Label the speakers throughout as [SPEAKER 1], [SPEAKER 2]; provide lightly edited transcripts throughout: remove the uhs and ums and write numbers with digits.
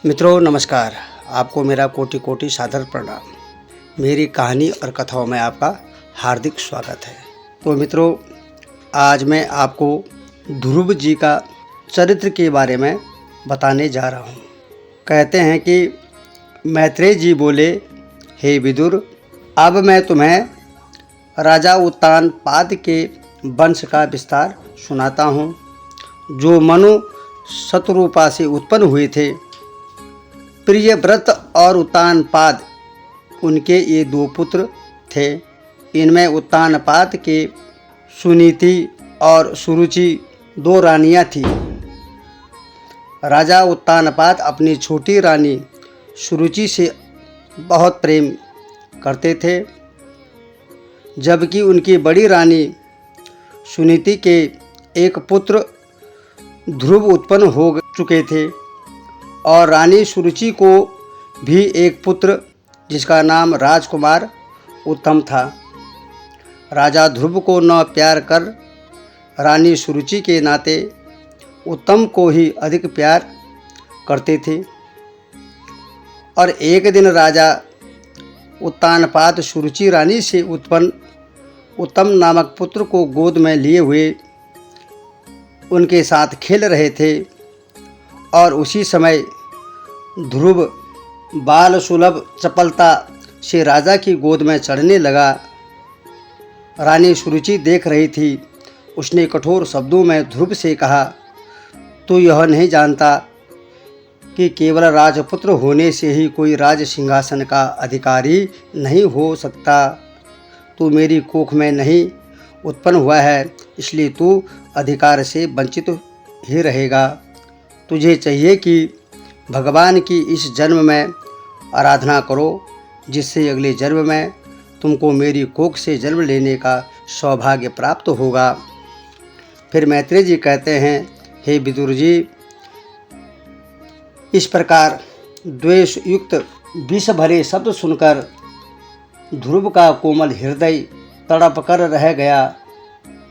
[SPEAKER 1] मित्रों नमस्कार। आपको मेरा कोटि कोटि सादर प्रणाम। मेरी कहानी और कथाओं में आपका हार्दिक स्वागत है। तो मित्रों, आज मैं आपको ध्रुव जी का चरित्र के बारे में बताने जा रहा हूँ। कहते हैं कि मैत्रेय जी बोले, हे विदुर, अब मैं तुम्हें राजा उत्तानपाद के वंश का विस्तार सुनाता हूँ, जो मनु शतरूपा से उत्पन्न हुए थे। प्रियव्रत और उत्तानपाद, उनके ये दो पुत्र थे। इनमें उत्तानपाद के सुनीति और सुरुचि दो रानियां थीं। राजा उत्तानपाद अपनी छोटी रानी सुरुचि से बहुत प्रेम करते थे, जबकि उनकी बड़ी रानी सुनीति के एक पुत्र ध्रुव उत्पन्न हो चुके थे और रानी सुरुचि को भी एक पुत्र जिसका नाम राजकुमार उत्तम था। राजा ध्रुव को न प्यार कर रानी सुरुचि के नाते उत्तम को ही अधिक प्यार करते थे। और एक दिन राजा उत्तानपाद सुरुचि रानी से उत्पन्न उत्तम नामक पुत्र को गोद में लिए हुए उनके साथ खेल रहे थे, और उसी समय ध्रुव बाल सुलभ चपलता से राजा की गोद में चढ़ने लगा। रानी सुरुचि देख रही थी। उसने कठोर शब्दों में ध्रुव से कहा, तू यह नहीं जानता कि केवल राजपुत्र होने से ही कोई राज सिंहासन का अधिकारी नहीं हो सकता। तू मेरी कोख में नहीं उत्पन्न हुआ है, इसलिए तू अधिकार से वंचित ही रहेगा। तुझे चाहिए कि भगवान की इस जन्म में आराधना करो, जिससे अगले जन्म में तुमको मेरी कोख से जन्म लेने का सौभाग्य प्राप्त होगा। फिर मैत्रेय जी कहते हैं, हे विदुर जी, इस प्रकार द्वेष युक्त विष भरे शब्द सुनकर ध्रुव का कोमल हृदय तड़प कर रह गया।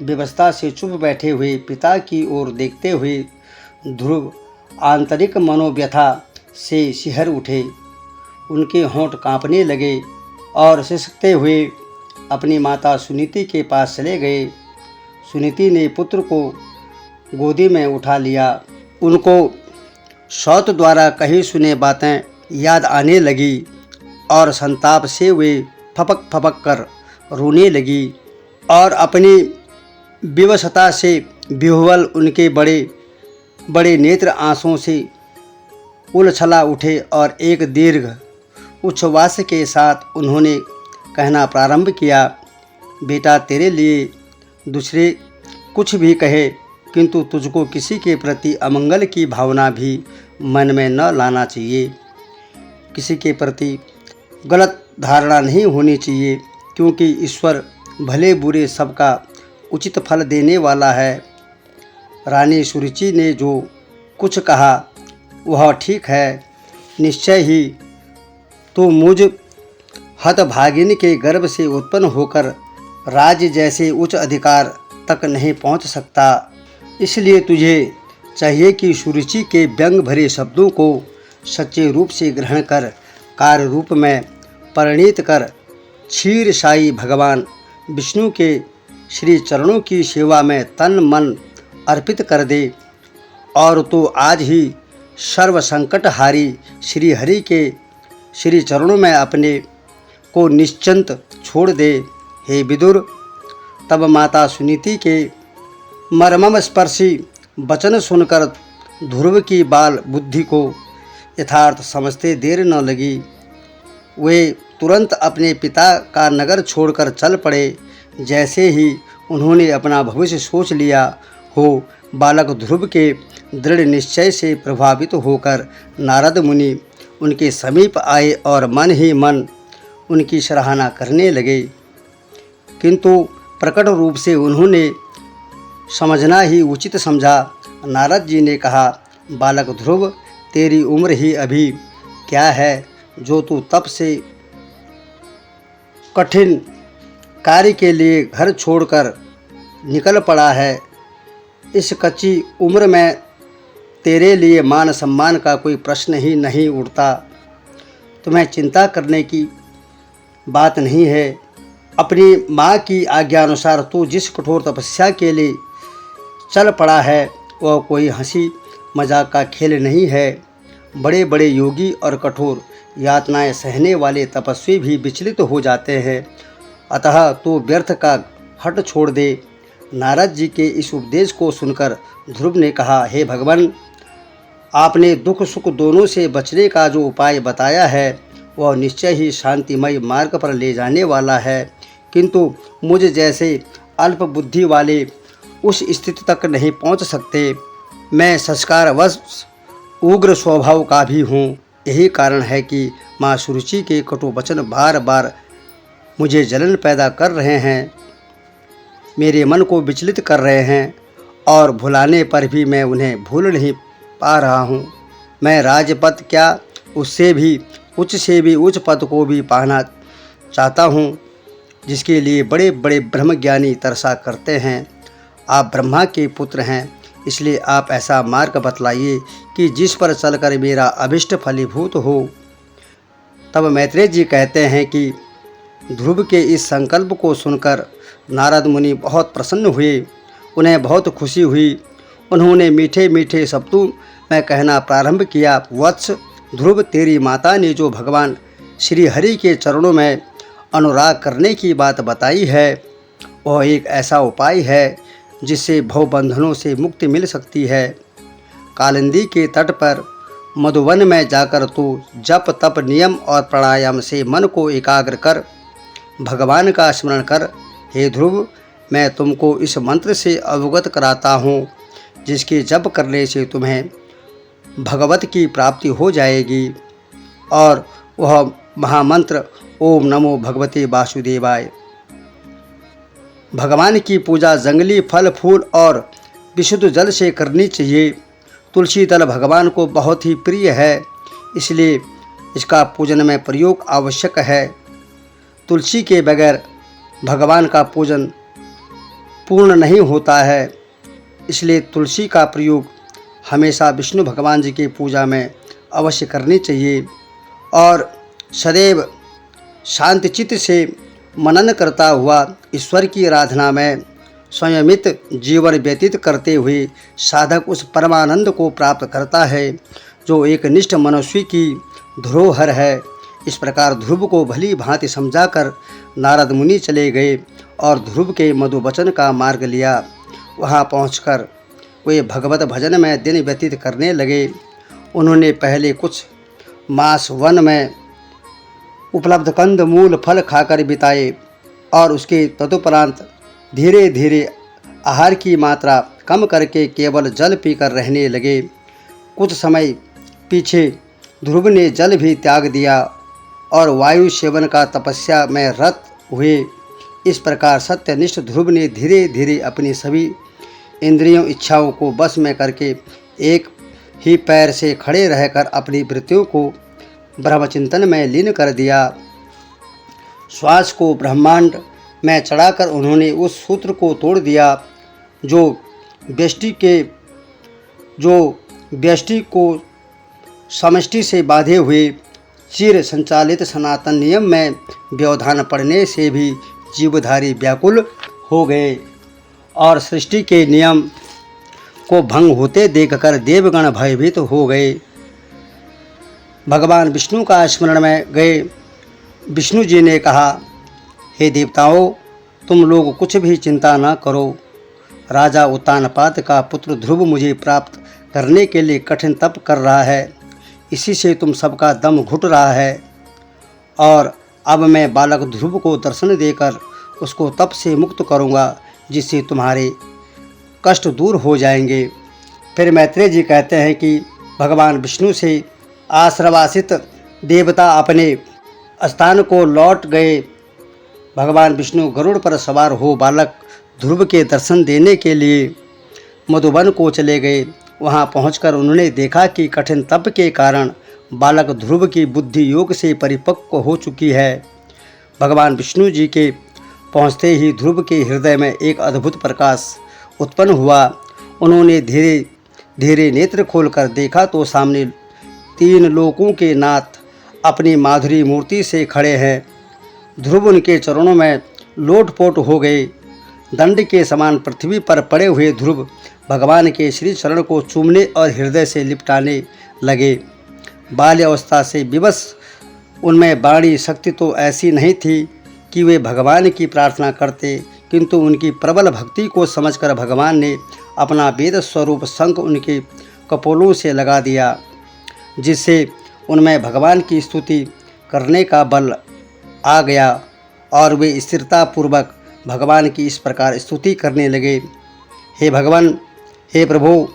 [SPEAKER 1] व्यवस्था से चुप बैठे हुए पिता की ओर देखते हुए ध्रुव आंतरिक मनोव्यथा से सिहर उठे। उनके होंठ कांपने लगे और सिसकते हुए अपनी माता सुनीति के पास चले गए। सुनीति ने पुत्र को गोदी में उठा लिया। उनको सौत द्वारा कही सुने बातें याद आने लगी और संताप से वे फपक फपक कर रोने लगी, और अपनी विवशता से विह्वल उनके बड़े बड़े नेत्र आंसुओं से उलछला उठे और एक दीर्घ उच्छ्वास के साथ उन्होंने कहना प्रारंभ किया, बेटा, तेरे लिए दूसरे कुछ भी कहे, किंतु तुझको किसी के प्रति अमंगल की भावना भी मन में न लाना चाहिए। किसी के प्रति गलत धारणा नहीं होनी चाहिए, क्योंकि ईश्वर भले बुरे सबका उचित फल देने वाला है। रानी सुरुचि ने जो कुछ कहा वह ठीक है। निश्चय ही तो मुझ हतभागिनी के गर्भ से उत्पन्न होकर राज्य जैसे उच्च अधिकार तक नहीं पहुंच सकता। इसलिए तुझे चाहिए कि सुरुचि के व्यंग भरे शब्दों को सच्चे रूप से ग्रहण कर कार्य रूप में परिणित कर क्षीर साई भगवान विष्णु के श्री चरणों की सेवा में तन मन अर्पित कर दे, और तो आज ही सर्व संकटहारी श्री हरि के श्री चरणों में अपने को निश्चिंत छोड़ दे। हे विदुर, तब माता सुनीति के मर्मम स्पर्शी वचन सुनकर ध्रुव की बाल बुद्धि को यथार्थ समझते देर न लगी। वे तुरंत अपने पिता का नगर छोड़कर चल पड़े। जैसे ही उन्होंने अपना भविष्य सोच लिया हो, बालक ध्रुव के दृढ़ निश्चय से प्रभावित होकर नारद मुनि उनके समीप आए और मन ही मन उनकी सराहना करने लगे। किंतु प्रकट रूप से उन्होंने समझना ही उचित समझा। नारद जी ने कहा, बालक ध्रुव, तेरी उम्र ही अभी क्या है जो तू तप से कठिन कार्य के लिए घर छोड़कर निकल पड़ा है। इस कच्ची उम्र में तेरे लिए मान सम्मान का कोई प्रश्न ही नहीं उठता। तुम्हें चिंता करने की बात नहीं है। अपनी माँ की आज्ञानुसार तू जिस कठोर तपस्या के लिए चल पड़ा है वह कोई हंसी मजाक का खेल नहीं है। बड़े बड़े योगी और कठोर यातनाएं सहने वाले तपस्वी भी विचलित हो जाते हैं। अतः तू व्यर्थ का हट छोड़ दे। नारद जी के इस उपदेश को सुनकर ध्रुव ने कहा, हे भगवान, आपने दुख सुख दोनों से बचने का जो उपाय बताया है वह निश्चय ही शांतिमय मार्ग पर ले जाने वाला है, किंतु मुझ जैसे अल्प बुद्धि वाले उस स्थिति तक नहीं पहुंच सकते। मैं संस्कारवश उग्र स्वभाव का भी हूँ। यही कारण है कि माँ सुरुचि के कटु वचन बार बार मुझे जलन पैदा कर रहे हैं, मेरे मन को विचलित कर रहे हैं और भुलाने पर भी मैं उन्हें भूल नहीं पा रहा हूँ। मैं राजपद क्या, उससे भी उच्च से भी उच्च पद को भी पाना चाहता हूँ, जिसके लिए बड़े बड़े ब्रह्मज्ञानी तरसा करते हैं। आप ब्रह्मा के पुत्र हैं, इसलिए आप ऐसा मार्ग बतलाइए कि जिस पर चलकर मेरा अभिष्ट फलीभूत हो। तब मैत्रेय जी कहते हैं कि ध्रुव के इस संकल्प को सुनकर नारद मुनि बहुत प्रसन्न हुए। उन्हें बहुत खुशी हुई। उन्होंने मीठे मीठे शब्दों में कहना प्रारंभ किया, वत्स ध्रुव, तेरी माता ने जो भगवान श्री हरि के चरणों में अनुराग करने की बात बताई है वह एक ऐसा उपाय है जिससे भवबंधनों से मुक्ति मिल सकती है। कालिंदी के तट पर मधुवन में जाकर तू जप तप नियम और प्राणायाम से मन को एकाग्र कर भगवान का स्मरण कर। हे ध्रुव, मैं तुमको इस मंत्र से अवगत कराता हूँ, जिसके जप करने से तुम्हें भगवत की प्राप्ति हो जाएगी। और वह महामंत्र ओम नमो भगवते वासुदेवाय। भगवान की पूजा जंगली फल फूल और विशुद्ध जल से करनी चाहिए। तुलसी दल भगवान को बहुत ही प्रिय है, इसलिए इसका पूजन में प्रयोग आवश्यक है। तुलसी के बगैर भगवान का पूजन पूर्ण नहीं होता है, इसलिए तुलसी का प्रयोग हमेशा विष्णु भगवान जी की पूजा में अवश्य करनी चाहिए। और सदैव शांतचित्त से मनन करता हुआ ईश्वर की आराधना में संयमित जीवन व्यतीत करते हुए साधक उस परमानंद को प्राप्त करता है जो एक निष्ठ मनुष्य की धरोहर है। इस प्रकार ध्रुव को भली भांति समझाकर नारद मुनि चले गए और ध्रुव के मधुवचन का मार्ग लिया। वहां पहुंचकर वे भगवत भजन में दिन व्यतीत करने लगे। उन्होंने पहले कुछ मास वन में उपलब्ध कंद मूल फल खाकर बिताए और उसके तदुपरांत धीरे धीरे आहार की मात्रा कम करके केवल जल पीकर रहने लगे। कुछ समय पीछे ध्रुव ने जल भी त्याग दिया और वायु सेवन का तपस्या में रत हुए। इस प्रकार सत्यनिष्ठ ध्रुव ने धीरे धीरे अपनी सभी इंद्रियों इच्छाओं को बस में करके एक ही पैर से खड़े रहकर अपनी वृत्तियों को ब्रह्मचिंतन में लीन कर दिया। श्वास को ब्रह्मांड में चढ़ाकर उन्होंने उस सूत्र को तोड़ दिया जो व्यष्टि को समष्टि से बांधे हुए चिर संचालित सनातन नियम में व्यवधान पड़ने से भी जीवधारी व्याकुल हो गए और सृष्टि के नियम को भंग होते देखकर देवगण भयभीत हो गए। भगवान विष्णु का स्मरण में गए। विष्णु जी ने कहा, हे देवताओं, तुम लोग कुछ भी चिंता न करो। राजा उत्तानपाद का पुत्र ध्रुव मुझे प्राप्त करने के लिए कठिन तप कर रहा है, इसी से तुम सबका दम घुट रहा है। और अब मैं बालक ध्रुव को दर्शन देकर उसको तप से मुक्त करूँगा, जिससे तुम्हारे कष्ट दूर हो जाएंगे। फिर मैत्रेय जी कहते हैं कि भगवान विष्णु से आश्रवासित देवता अपने स्थान को लौट गए। भगवान विष्णु गरुड़ पर सवार हो बालक ध्रुव के दर्शन देने के लिए मधुबन को चले गए। वहां पहुंचकर उन्होंने देखा कि कठिन तप के कारण बालक ध्रुव की बुद्धि योग से परिपक्व हो चुकी है। भगवान विष्णु जी के पहुंचते ही ध्रुव के हृदय में एक अद्भुत प्रकाश उत्पन्न हुआ। उन्होंने धीरे धीरे नेत्र खोलकर देखा तो सामने 3 लोकों के नाथ अपनी माधुरी मूर्ति से खड़े हैं। ध्रुव उनके चरणों में लोटपोट हो गए। दंड के समान पृथ्वी पर पड़े हुए ध्रुव भगवान के श्री चरण को चूमने और हृदय से लिपटाने लगे। बाल्य अवस्था से विवश उनमें वाणी शक्ति तो ऐसी नहीं थी कि वे भगवान की प्रार्थना करते, किंतु उनकी प्रबल भक्ति को समझकर भगवान ने अपना वेद स्वरूप शंख उनके कपोलों से लगा दिया, जिससे उनमें भगवान की स्तुति करने का बल आ गया और वे स्थिरतापूर्वक भगवान की इस प्रकार स्तुति करने लगे। हे भगवान, हे प्रभु,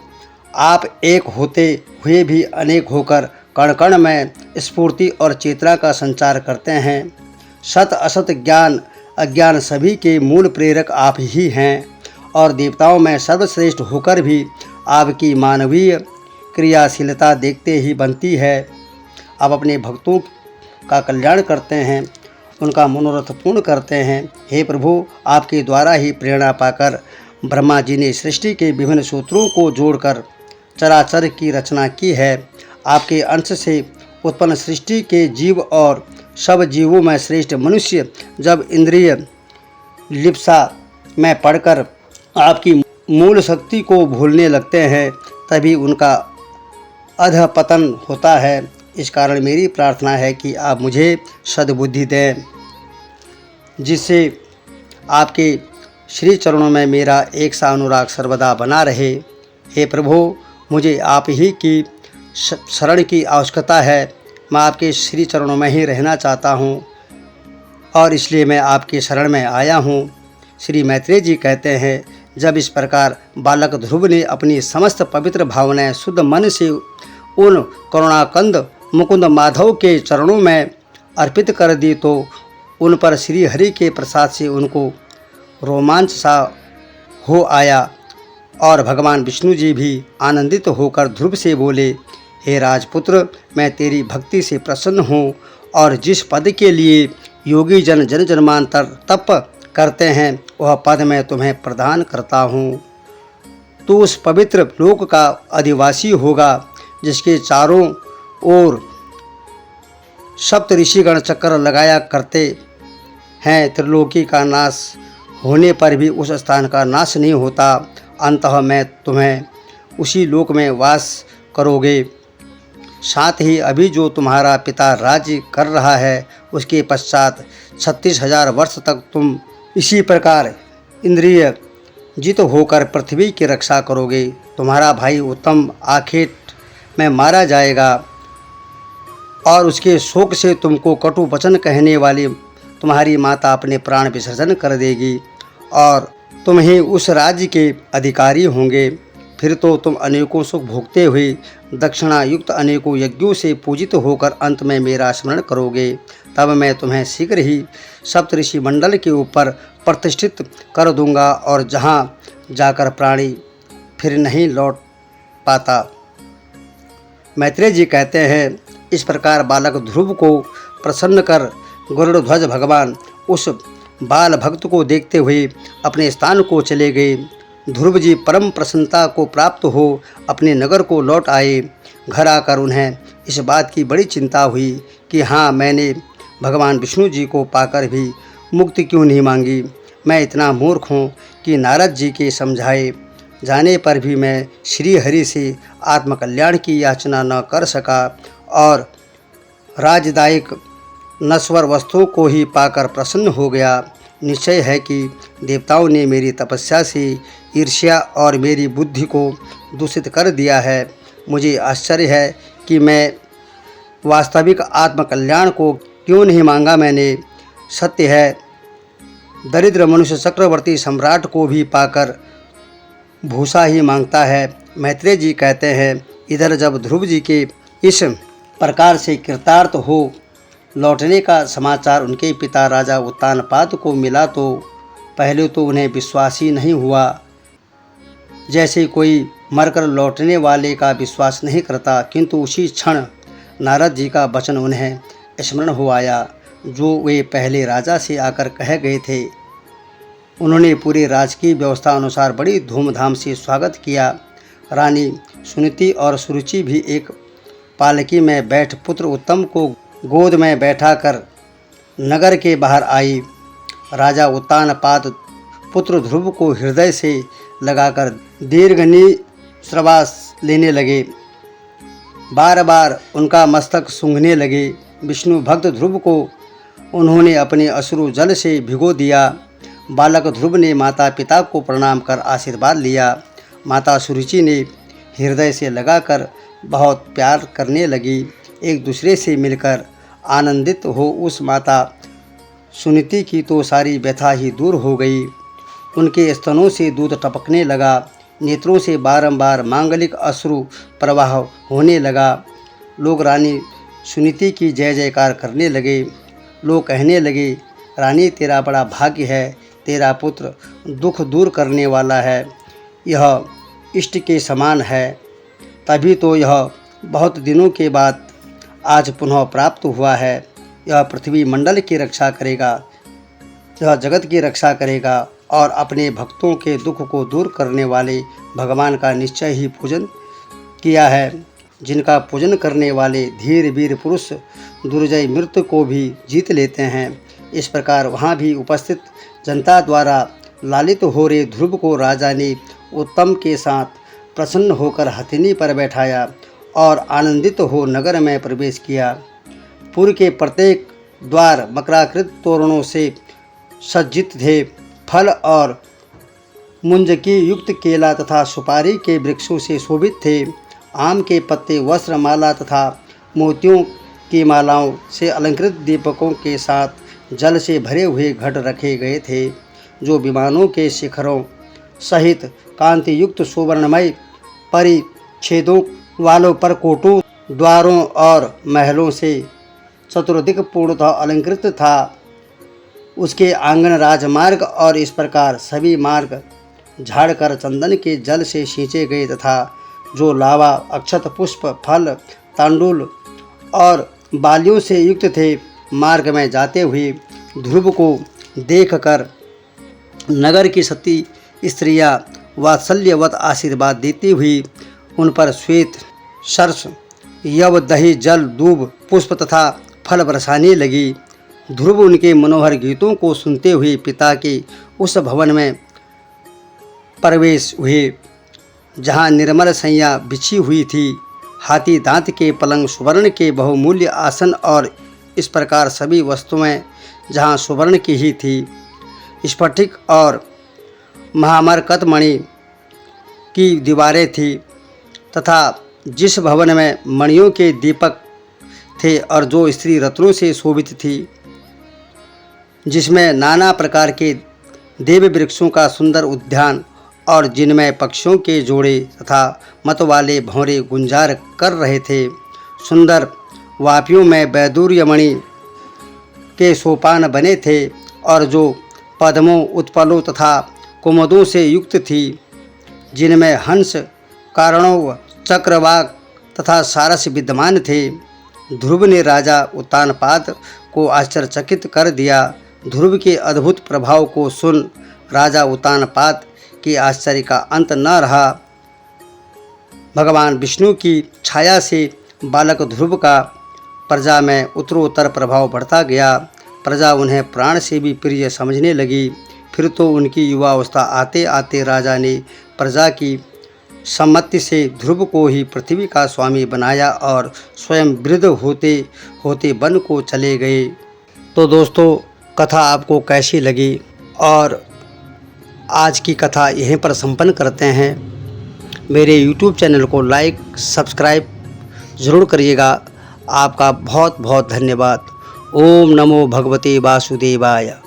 [SPEAKER 1] आप एक होते हुए भी अनेक होकर कण कण में स्फूर्ति और चेतना का संचार करते हैं। सत असत ज्ञान अज्ञान सभी के मूल प्रेरक आप ही हैं और देवताओं में सर्वश्रेष्ठ होकर भी आपकी मानवीय क्रियाशीलता देखते ही बनती है। आप अपने भक्तों का कल्याण करते हैं, उनका मनोरथ पूर्ण करते हैं। हे प्रभु, आपके द्वारा ही प्रेरणा पाकर ब्रह्मा जी ने सृष्टि के विभिन्न सूत्रों को जोड़कर चराचर की रचना की है। आपके अंश से उत्पन्न सृष्टि के जीव और सब जीवों में श्रेष्ठ मनुष्य जब इंद्रिय लिप्सा में पड़कर आपकी मूल शक्ति को भूलने लगते हैं, तभी उनका अधपतन होता है। इस कारण मेरी प्रार्थना है कि आप मुझे सद्बुद्धि दें, जिससे आपके श्री चरणों में मेरा एक सा अनुराग सर्वदा बना रहे। हे प्रभु, मुझे आप ही की शरण की आवश्यकता है। मैं आपके श्री चरणों में ही रहना चाहता हूँ और इसलिए मैं आपके शरण में आया हूँ। श्री मैत्रेय जी कहते हैं, जब इस प्रकार बालक ध्रुव ने अपनी समस्त पवित्र भावनाएं शुद्ध मन से उन करुणाकंद मुकुंद माधव के चरणों में अर्पित कर दी, तो उन पर श्री हरि के प्रसाद से उनको रोमांच सा हो आया और भगवान विष्णु जी भी आनंदित होकर ध्रुव से बोले, हे राजपुत्र, मैं तेरी भक्ति से प्रसन्न हूँ और जिस पद के लिए योगी जन जन जन्मांतर तप करते हैं, वह पद मैं तुम्हें प्रदान करता हूँ। तू उस पवित्र लोक का अधिवासी होगा जिसके चारों ओर सप्त ऋषिगण चक्कर लगाया करते हैं। त्रिलोकी का नाश होने पर भी उस स्थान का नाश नहीं होता। अंततः मैं तुम्हें उसी लोक में वास करोगे। साथ ही अभी जो तुम्हारा पिता राज्य कर रहा है, उसके पश्चात 36,000 वर्ष तक तुम इसी प्रकार इंद्रिय जित होकर पृथ्वी की रक्षा करोगे। तुम्हारा भाई उत्तम आखेट में मारा जाएगा और उसके शोक से तुमको कटु वचन कहने वाली तुम्हारी माता अपने प्राण विसर्जन कर देगी और तुम ही उस राज्य के अधिकारी होंगे। फिर तो तुम अनेकों सुख भोगते हुए दक्षिणा युक्त अनेकों यज्ञों से पूजित होकर अंत में मेरा स्मरण करोगे। तब मैं तुम्हें शीघ्र ही सप्तऋषि मंडल के ऊपर प्रतिष्ठित कर दूंगा और जहाँ जाकर प्राणी फिर नहीं लौट पाता। मैत्रेय जी कहते हैं, इस प्रकार बालक ध्रुव को प्रसन्न कर गरुड़ध्वज भगवान उस बाल भक्त को देखते हुए अपने स्थान को चले गए। ध्रुव जी परम प्रसन्नता को प्राप्त हो अपने नगर को लौट आए। घर आकर उन्हें इस बात की बड़ी चिंता हुई कि हाँ, मैंने भगवान विष्णु जी को पाकर भी मुक्ति क्यों नहीं मांगी। मैं इतना मूर्ख हूँ कि नारद जी के समझाए जाने पर भी मैं श्री हरि से आत्मकल्याण की याचना न कर सका और राजदायक नश्वर वस्तुओं को ही पाकर प्रसन्न हो गया। निश्चय है कि देवताओं ने मेरी तपस्या से ईर्ष्या और मेरी बुद्धि को दूषित कर दिया है। मुझे आश्चर्य है कि मैं वास्तविक आत्मकल्याण को क्यों नहीं मांगा मैंने। सत्य है, दरिद्र मनुष्य चक्रवर्ती सम्राट को भी पाकर भूसा ही मांगता है। मैत्रेय जी कहते हैं, इधर जब ध्रुव जी के इस प्रकार से कृतार्थ हो लौटने का समाचार उनके पिता राजा उत्तानपाद को मिला तो पहले तो उन्हें विश्वास ही नहीं हुआ। जैसे कोई मरकर लौटने वाले का विश्वास नहीं करता, किंतु उसी क्षण नारद जी का वचन उन्हें स्मरण हो आया, जो वे पहले राजा से आकर कह गए थे। उन्होंने पूरे राजकीय व्यवस्था अनुसार बड़ी धूमधाम से स्वागत किया। रानी सुनीति और सुरुचि भी एक पालकी में बैठ पुत्र उत्तम को गोद में बैठाकर नगर के बाहर आई। राजा उत्तानपाद पुत्र ध्रुव को हृदय से लगाकर दीर्घ निश्वास लेने लगे। बार बार उनका मस्तक सूंघने लगे। विष्णु भक्त ध्रुव को उन्होंने अपने अश्रु जल से भिगो दिया। बालक ध्रुव ने माता पिता को प्रणाम कर आशीर्वाद लिया। माता सुरुचि ने हृदय से लगाकर बहुत प्यार करने लगी। एक दूसरे से मिलकर आनंदित हो उस माता सुनीति की तो सारी व्यथा ही दूर हो गई। उनके स्तनों से दूध टपकने लगा। नेत्रों से बारंबार मांगलिक अश्रु प्रवाह होने लगा। लोग रानी सुनीति की जय जयकार करने लगे। लोग कहने लगे, रानी तेरा बड़ा भाग्य है, तेरा पुत्र दुख दूर करने वाला है, यह इष्ट के समान है। तभी तो यह बहुत दिनों के बाद आज पुनः प्राप्त हुआ है। यह पृथ्वी मंडल की रक्षा करेगा, यह जगत की रक्षा करेगा और अपने भक्तों के दुख को दूर करने वाले भगवान का निश्चय ही पूजन किया है। जिनका पूजन करने वाले धीर वीर पुरुष दुर्जय मृत्यु को भी जीत लेते हैं। इस प्रकार वहाँ भी उपस्थित जनता द्वारा लालित हो रहे ध्रुव को राजा ने उत्तम के साथ प्रसन्न होकर हथिनी पर बैठाया और आनंदित हो नगर में प्रवेश किया। पुर के प्रत्येक द्वार मकराकृत तोरणों से सज्जित थे। फल और मुंजकी युक्त केला तथा सुपारी के वृक्षों से शोभित थे। आम के पत्ते, वस्त्र, माला तथा मोतियों की मालाओं से अलंकृत दीपकों के साथ जल से भरे हुए घट रखे गए थे, जो विमानों के शिखरों सहित कांति युक्त सुवर्णमय परिच्छेदों वालों परकोटों, द्वारों और महलों से चतुर्दिक पूर्णतः अलंकृत था। उसके आंगन राजमार्ग और इस प्रकार सभी मार्ग झाड़कर चंदन के जल से सींचे गए तथा जो लावा, अक्षत, पुष्प, फल, तांडुल और बालियों से युक्त थे। मार्ग में जाते हुए ध्रुव को देखकर नगर की सती स्त्रियां वात्सल्यवत आशीर्वाद देती हुई उन पर श्वेत सर्ष, यव, दही, जल, दूब, पुष्प तथा फल बरसाने लगी। ध्रुव उनके मनोहर गीतों को सुनते हुए पिता के उस भवन में प्रवेश हुए जहाँ निर्मल सैया बिछी हुई थी। हाथी दांत के पलंग, सुवर्ण के बहुमूल्य आसन और इस प्रकार सभी वस्तुएं जहाँ सुवर्ण की ही थी। स्फटिक और महामरकत मणि की दीवारें थी तथा जिस भवन में मणियों के दीपक थे और जो स्त्री रत्नों से शोभित थी, जिसमें नाना प्रकार के देव वृक्षों का सुंदर उद्यान और जिनमें पक्षियों के जोड़े तथा मत वाले भंवरे गुंजार कर रहे थे। सुंदर वापियों में वैदूर्यमणि के सोपान बने थे और जो पद्मों, उत्पलों तथा कुमुदों से युक्त थी, जिनमें हंस, कारणव, चक्रवाक तथा सारस विद्यमान थे। ध्रुव ने राजा उत्तानपाद को आश्चर्यचकित कर दिया। ध्रुव के अद्भुत प्रभाव को सुन राजा उत्तानपाद के आश्चर्य का अंत न रहा। भगवान विष्णु की छाया से बालक ध्रुव का प्रजा में उत्तरोत्तर प्रभाव बढ़ता गया। प्रजा उन्हें प्राण से भी प्रिय समझने लगी। फिर तो उनकी युवावस्था आते आते राजा ने प्रजा की सम्मति से ध्रुव को ही पृथ्वी का स्वामी बनाया और स्वयं वृद्ध होते होते वन को चले गए। तो दोस्तों, कथा आपको कैसी लगी और आज की कथा यहीं पर संपन्न करते हैं। मेरे YouTube चैनल को लाइक, सब्सक्राइब ज़रूर करिएगा। आपका बहुत बहुत धन्यवाद। ओम नमो भगवते वासुदेवाय।